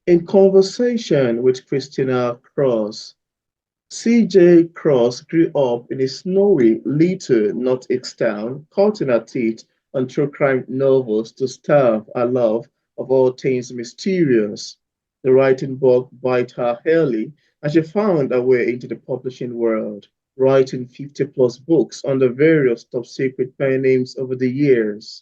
In conversation with Christina Cross, C.J. Cross grew up in a snowy little northeast town, cutting her teeth on true crime novels to starve her love of all things mysterious. The writing bug bit her early, and she found her way into the publishing world, writing 50 plus books under various top secret pen names over the years.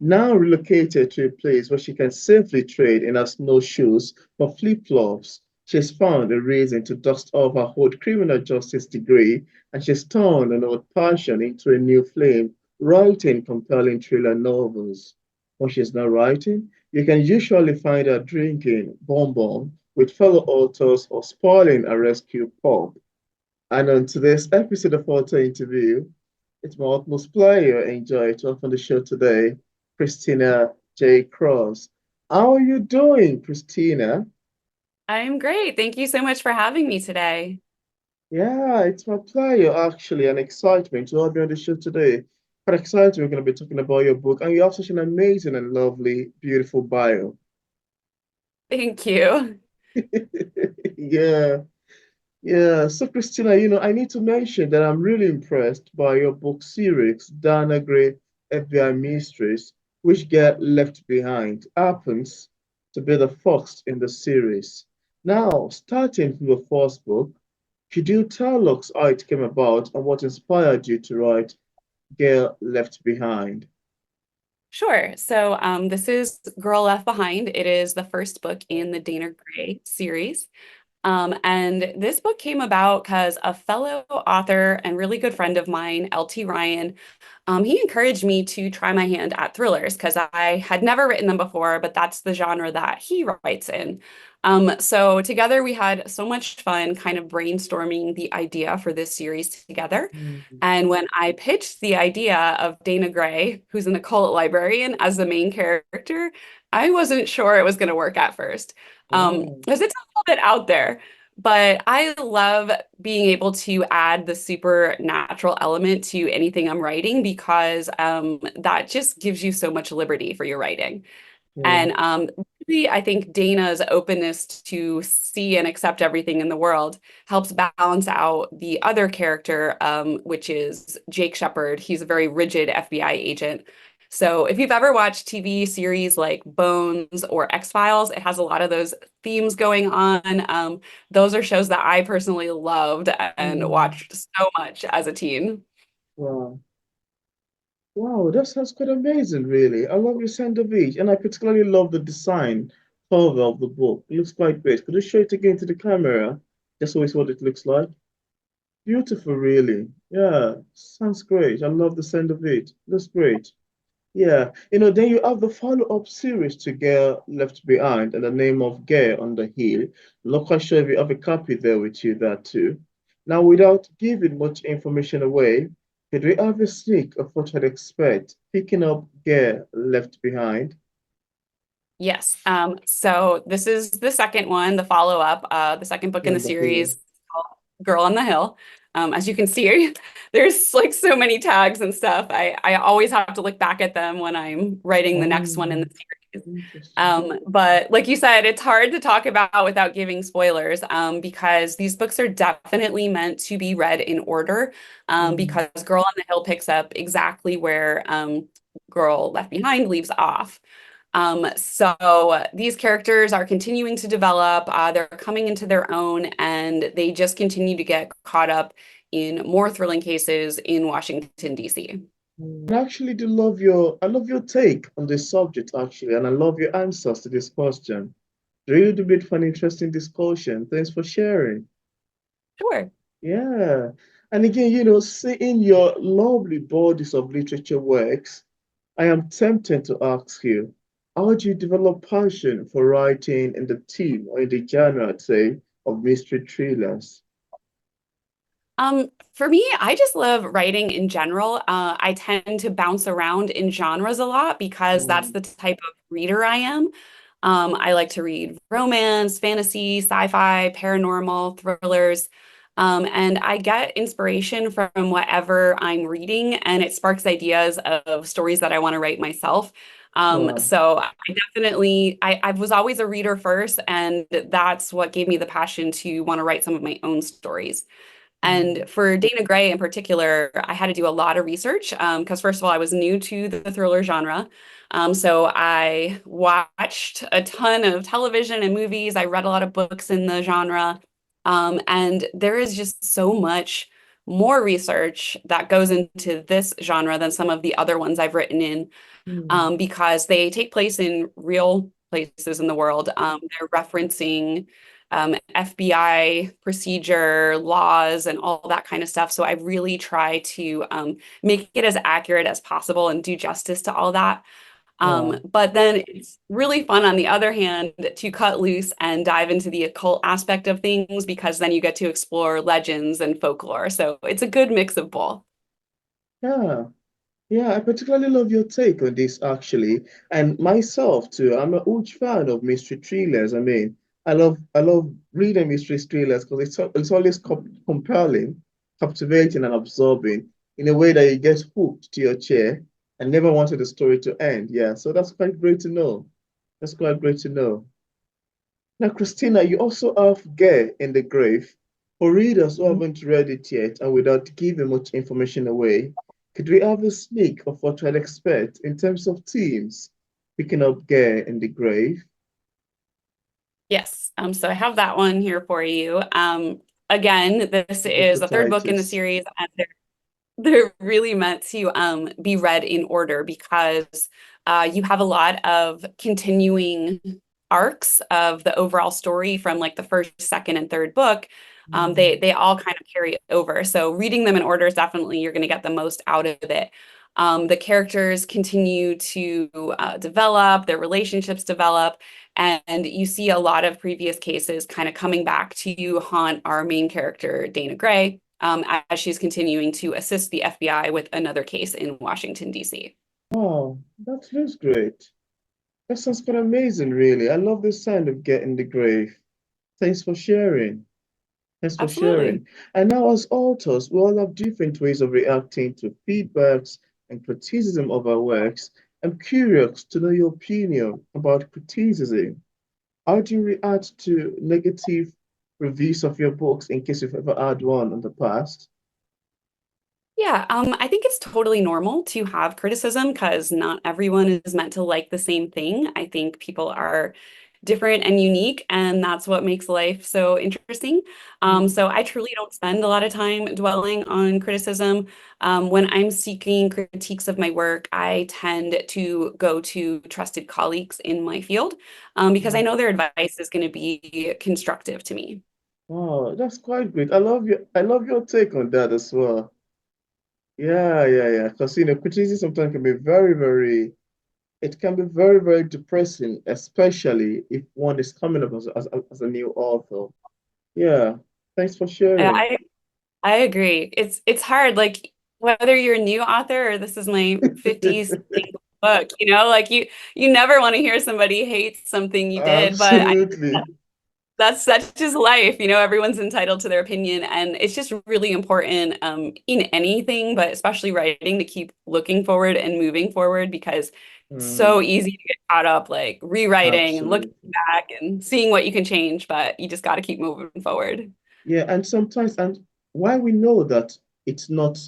Now relocated to a place where she can safely trade in her snowshoes for flip-flops, she's found a reason to dust off her old criminal justice degree and she's turned an old passion into a new flame, writing compelling thriller novels. When she's not writing, you can usually find her drinking bonbon with fellow authors or spoiling a rescue pub. And on today's episode of Author Interview, it's my utmost pleasure and enjoy to have on the show today, Christina J. Cross. How are you doing, Christina? I'm great. Thank you so much for having me today. Yeah, it's my pleasure, actually, and excitement to have you on the show today. Quite excited we're going to be talking about your book, and you have such an amazing and lovely, beautiful bio. Thank you. Yeah. Yeah, so Christina, I need to mention that I'm really impressed by your book series, Dana Gray FBI Mysteries, which get left behind, happens to be the first in the series. Now, starting from the first book, could you tell us how it came about and what inspired you to write Girl Left Behind? Sure. This is Girl Left Behind. It is the first book in the Dana Gray series. And this book came about because a fellow author and really good friend of mine, LT Ryan, he encouraged me to try my hand at thrillers because I had never written them before, but that's the genre that he writes in. So together we had so much fun kind of brainstorming the idea for this series together. Mm. And when I pitched the idea of Dana Gray, who's an occult librarian, as the main character, I wasn't sure it was going to work at first. Wow. Because it's a little bit out there. But I love being able to add the supernatural element to anything I'm writing because that just gives you so much liberty for your writing. Yeah. And really, I think Dana's openness to see and accept everything in the world helps balance out the other character, which is Jake Shepard. He's a very rigid FBI agent. So if you've ever watched TV series like Bones or X-Files, it has a lot of those themes going on. Those are shows that I personally loved and Mm. watched so much as a teen. Wow. Wow, that sounds quite amazing, really. I love your sand of each, and I particularly love the design cover of the book. It looks quite great. Could you show it again to the camera? Just always what it looks like. Beautiful, really. Yeah, sounds great. I love the sand of it. Looks great. Yeah, then you have the follow-up series to Girl Left Behind and the name of Girl on the Hill. Not quite sure if you have a copy there with you, that too. Now, without giving much information away, could we have a sneak of what I'd expect picking up Girl Left Behind? Yes. So this is the second one, the follow-up, the second book in the On the Hill. series, called Girl on the Hill. As you can see, there's like so many tags and stuff. I always have to look back at them when I'm writing the next one in Oh, the series. interesting. But like you said, it's hard to talk about without giving spoilers, because these books are definitely meant to be read in order, Mm, because Girl on the Hill picks up exactly where Girl Left Behind leaves off. So these characters are continuing to develop, they're coming into their own, and they just continue to get caught up in more thrilling cases in Washington, D.C. I actually I love your take on this subject, actually, and I love your answers to this question. Really do bit for an interesting discussion. Thanks for sharing. Sure. Yeah. And again, seeing your lovely bodies of literature works, I am tempted to ask you, how do you develop passion for writing in the theme or in the genre, I'd say, of mystery thrillers? For me, I just love writing in general. I tend to bounce around in genres a lot because that's Mm, the type of reader I am. I like to read romance, fantasy, sci-fi, paranormal, thrillers. And I get inspiration from whatever I'm reading, and it sparks ideas of stories that I want to write myself. Wow. So I definitely, I was always a reader first, and that's what gave me the passion to want to write some of my own stories. And Mm, for Dana Gray in particular, I had to do a lot of research because, first of all, I was new to the thriller genre. So I watched a ton of television and movies. I read a lot of books in the genre. And there is just so much more research that goes into this genre than some of the other ones I've written in mm. because they take place in real places in the world. They're referencing FBI procedure, laws, and all that kind of stuff. So I really try to make it as accurate as possible and do justice to all that. Wow. But then it's really fun, on the other hand, to cut loose and dive into the occult aspect of things because then you get to explore legends and folklore. So it's a good mix of both. Yeah. Yeah, I particularly love your take on this actually, and myself too. I'm a huge fan of mystery thrillers. I mean, I love reading mystery thrillers because it's always compelling, captivating, and absorbing in a way that you get hooked to your chair and never wanted the story to end. Yeah, so that's quite great to know. That's quite great to know. Now, Christina, you also have Gay in the Grave. For readers who haven't read it yet and without giving much information away, could we have a sneak of what to expect in terms of themes? Picking up Gay in the Grave, Yes. So I have that one here for you. Again, this the is the third book in the Propitious. series, and they're really meant to be read in order because you have a lot of continuing arcs of the overall story from like the first, second, and third book. Mm. They all kind of carry over. So reading them in order is definitely you're going to get the most out of it. The characters continue to develop, their relationships develop, and you see a lot of previous cases kind of coming back to haunt our main character, Dana Gray, as she's continuing to assist the FBI with another case in Washington, D.C. Wow, that feels great. That sounds quite amazing, really. I love the sound of Get in the Grave. Thanks for sharing. Thanks for Absolutely. sharing. And now, as authors, we all have different ways of reacting to feedbacks and criticism of our works. I'm curious to know your opinion about criticism. How do you react to negative reviews of your books in case you've ever had one in the past? Yeah, I think it's totally normal to have criticism because not everyone is meant to like the same thing. I think people are different and unique, and that's what makes life so interesting. Mm, So I truly don't spend a lot of time dwelling on criticism. When I'm seeking critiques of my work, I tend to go to trusted colleagues in my field because I mm. know their advice is going to be constructive to me. Wow, that's quite great. I love your take on that as well. Yeah. Because criticism sometimes can be it can be very depressing, especially if one is coming up as a new author. Yeah, thanks for sharing. I I agree. It's hard, like whether you're a new author or this is my 50s book, like you never want to hear somebody hate something you did, but Absolutely. that's just life, everyone's entitled to their opinion, and it's just really important in anything, but especially writing, to keep looking forward and moving forward because it's so Mm, easy to get caught up like rewriting and looking absolutely. back and seeing what you can change, but you just got to keep moving forward. Yeah, and sometimes, and why we know that it's not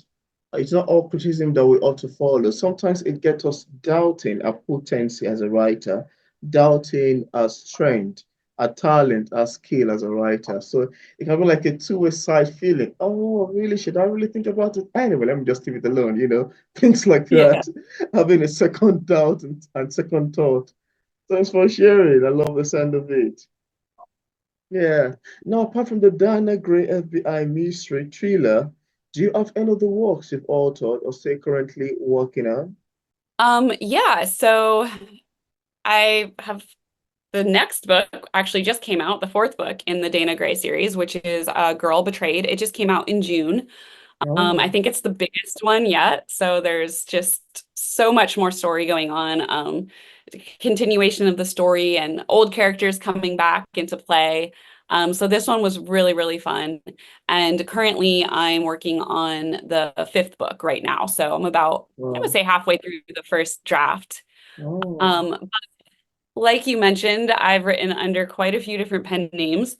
all criticism that we ought to follow. Sometimes it gets us doubting our potency as a writer, doubting our strength, our talent, our skill as a writer. So it can be like a two-way side feeling. Oh, really? Should I really think about it? Anyway, let me just leave it alone, things like Yeah. that. Having a second doubt and second thought. Thanks for sharing. I love the sound of it. Yeah. Now, apart from the Dana Gray FBI mystery thriller, do you have any other works you've authored or say currently working on? Yeah, so I have the next book actually just came out, the fourth book in the Dana Gray series, which is Girl Betrayed. It just came out in June. I Oh, think it's the biggest one yet. So there's just so much more story going on. Continuation of the story and old characters coming back into play. So this one was really, really fun. And currently I'm working on the fifth book right now. So I'm about, I would wow. say halfway through the first draft. Oh. Um, like you mentioned, I've written under quite a few different pen names.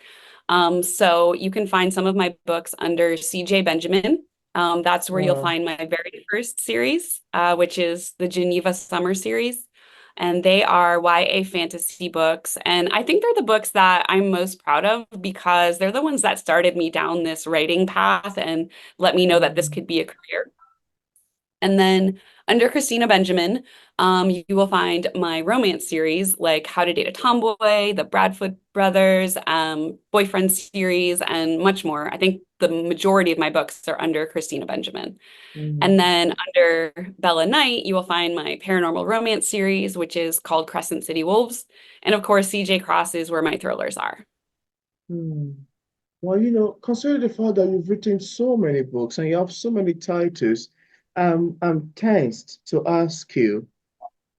So you can find some of my books under CJ Benjamin. That's where you'll Wow. find my very first series, which is the Geneva Summer series. And they are YA fantasy books. And I think they're the books that I'm most proud of because they're the ones that started me down this writing path and let me know that this Mm, could be a career. And then under Christina Benjamin, you will find my romance series like How to Date a Tomboy, the Bradford Brothers, Boyfriend series, and much more. I think the majority of my books are under Christina Benjamin. And mm, then under Bella Knight, you will find my paranormal romance series, which is called Crescent City Wolves. And of course, CJ Cross is where my thrillers are. mm. Well, considering the fact that you've written so many books and you have so many titles, I'm tensed to ask you,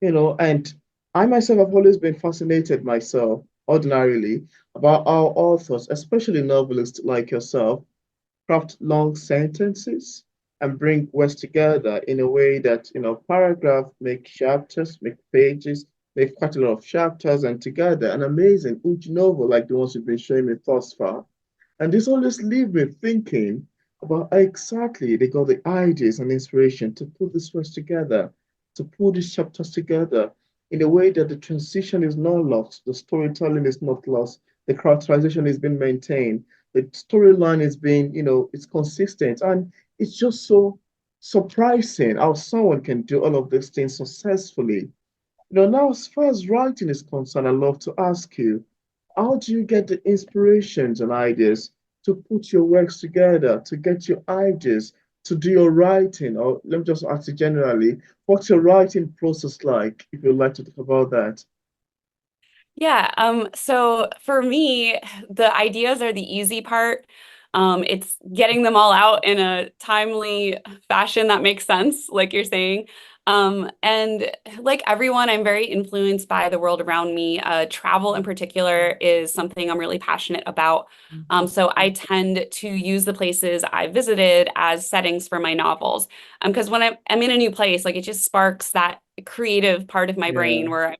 and I myself have always been fascinated myself, ordinarily, about how authors, especially novelists like yourself, craft long sentences and bring words together in a way that, paragraph make chapters, make pages, make quite a lot of chapters and together an amazing huge novel like the ones you've been showing me thus far. And this always leaves me thinking about how exactly they got the ideas and inspiration to put this words together, to put these chapters together in a way that the transition is not lost, the storytelling is not lost, the characterization is being maintained, the storyline is being, it's consistent. And it's just so surprising how someone can do all of these things successfully. Now, as far as writing is concerned, I'd love to ask you, how do you get the inspirations and ideas to put your works together, to get your ideas, to do your writing? Or let me just ask you generally, what's your writing process like, if you'd like to talk about that? Yeah, so for me, the ideas are the easy part. It's getting them all out in a timely fashion that makes sense, like you're saying. And like everyone, I'm very influenced by the world around me. Travel in particular is something I'm really passionate about. So I tend to use the places I visited as settings for my novels. Because when I'm in a new place, like it just sparks that creative part of my Yeah. brain where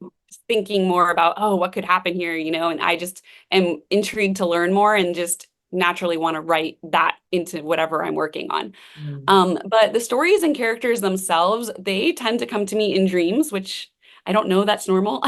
thinking more about, oh, what could happen here, and I just am intrigued to learn more and just naturally want to write that into whatever I'm working on. Mm. But the stories and characters themselves, they tend to come to me in dreams, which I don't know that's normal.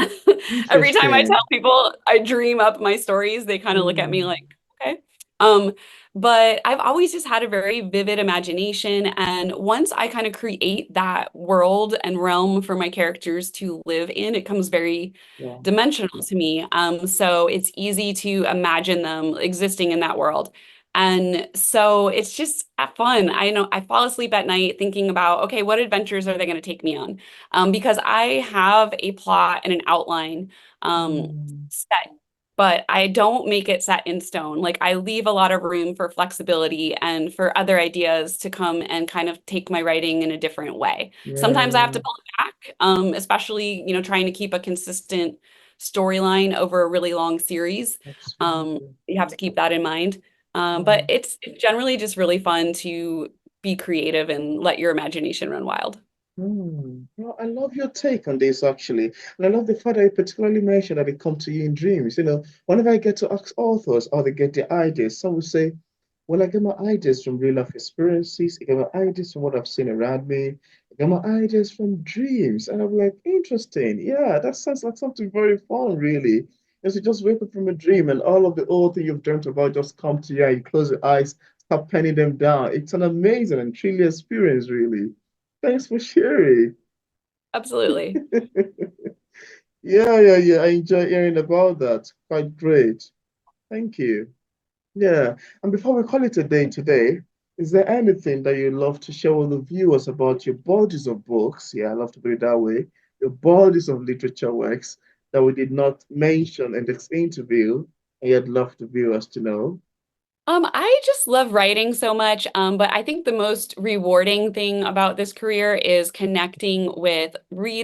Every time I tell Interesting. people I dream up my stories, they kind of look at me Mm. like, okay. Um, but I've always just had a very vivid imagination. And once I kind of create that world and realm for my characters to live in, it comes very Yeah. dimensional to me. So it's easy to imagine them existing in that world. And so it's just fun. I know I fall asleep at night thinking about, okay, what adventures are they going to take me on? Because I have a plot and an outline Mm. set, but I don't make it set in stone. Like I leave a lot of room for flexibility and for other ideas to come and kind of take my writing in a different way. Sometimes I have to Yeah. pull it back, especially, trying to keep a consistent storyline over a really long series. Absolutely. You have to keep that in mind. But Mm. it's generally just really fun to be creative and let your imagination run wild. Well, I love your take on this actually. And I love the fact that you particularly mentioned that it come to you in dreams. Whenever I get to ask authors how they get their ideas, some will say, well, I get my ideas from real life experiences, I get my ideas from what I've seen around me, I get my ideas from dreams. And I'm like, interesting. Yeah, that sounds like something very fun, really. Because you just wake up from a dream and all of the old thing you've dreamt about just come to you and you close your eyes, start penning them down. It's an amazing and thrilling experience, really. Thanks for sharing. Absolutely. Yeah, yeah, yeah. I enjoy hearing about that. Quite great. Thank you. Yeah. And before we call it a day today, is there anything that you'd love to share with the viewers about your bodies of books? Yeah, I love to put it that way. Your bodies of literature works that we did not mention in this interview, and you'd love the viewers to know. I just love writing so much, but I think the most rewarding thing about this career is connecting with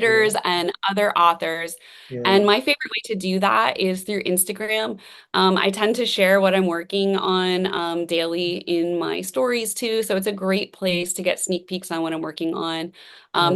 Yeah, readers and other authors. yeah. And my favorite way to do that is through Instagram. I tend to share what I'm working on daily in my stories too, so it's a great place to get sneak peeks on what I'm working on.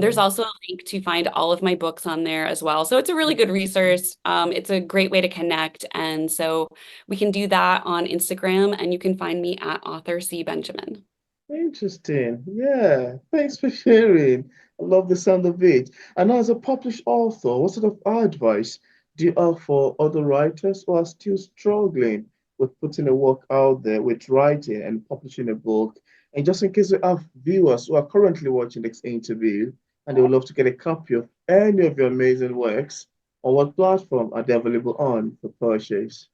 There's Oh, also a link to find all of my books on there as well, so it's a really good resource. It's a great way to connect, and so. We can do that on Instagram, and you can find me at author C. Benjamin. interesting. Yeah, thanks for sharing. I love the sound of it. And as a published author, what sort of advice do you have for other writers who are still struggling with putting a work out there, with writing and publishing a book? And just in case we have viewers who are currently watching this interview and they would love to get a copy of any of your amazing works, on what platform are they available on for purchase?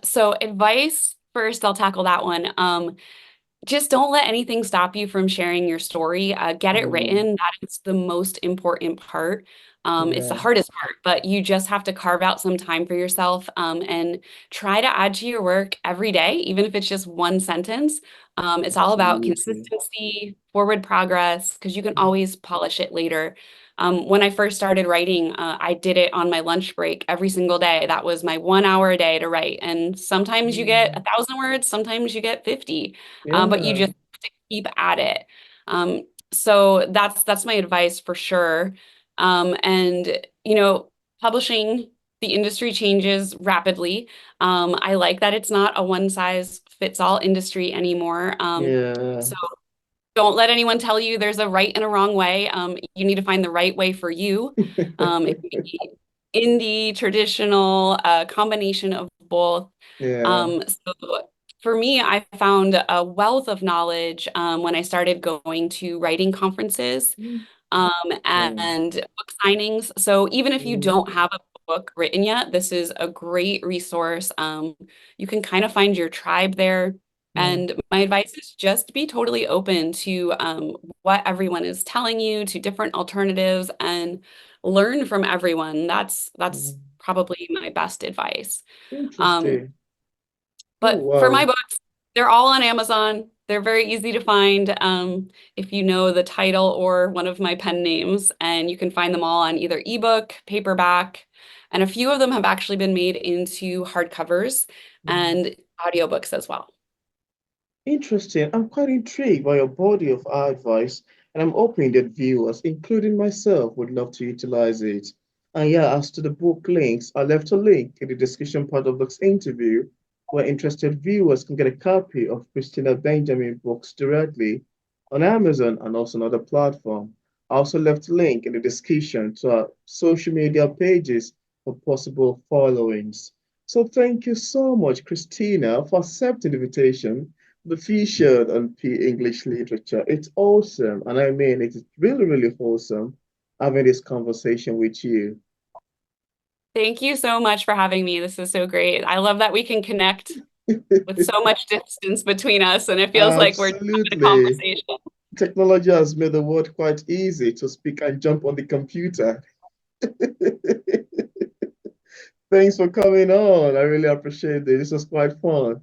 So advice first, I'll tackle that one. Just don't let anything stop you from sharing your story. Get it Mm, written. That is the most important part. It's the yeah. hardest part, but you just have to carve out some time for yourself, and try to add to your work every day, even if it's just one sentence. It's all about Absolutely. consistency, forward progress, because you can always polish it later. When I first started writing, I did it on my lunch break every single day. That was my 1 hour a day to write. And sometimes you get Mm, 1,000 words, sometimes you get 50, but you yeah. just have to keep at it. So that's my advice for sure. And publishing, the industry changes rapidly. I like that it's not a one size fits all industry anymore. Yeah. So don't let anyone tell you there's a right and a wrong way. You need to find the right way for you. It can be indie, traditional, a combination of both. Yeah. So for me, I found a wealth of knowledge when I started going to writing conferences Mm, and book signings. So even if you mm, don't have a book written yet, this is a great resource. You can kind of find your tribe there. mm, And my advice is just be totally open to what everyone is telling you, to different alternatives, and learn from everyone. That's mm. probably my best advice. Um, Interesting. Oh, but for my wow. books, they're all on Amazon. They're very easy to find if you know the title or one of my pen names, and you can find them all on either ebook, paperback, and a few of them have actually been made into hardcovers Mm. and audiobooks as well. Interesting. I'm quite intrigued by your body of advice, and I'm hoping that viewers, including myself, would love to utilize it. And yeah, as to the book links, I left a link in the description part of this interview where interested viewers can get a copy of Christina Benjamin books directly on Amazon and also on other platform. I also left a link in the description to our social media pages for possible followings. So thank you so much, Christina, for accepting the invitation the featured on P English literature. It's awesome. And I mean, it's really, really wholesome having this conversation with you. Thank you so much for having me. This is so great. I love that we can connect with so much distance between us, and it feels like we're having a Absolutely. conversation. Technology has made the world quite easy to speak and jump on the computer. Thanks for coming on. I really appreciate it. This was quite fun.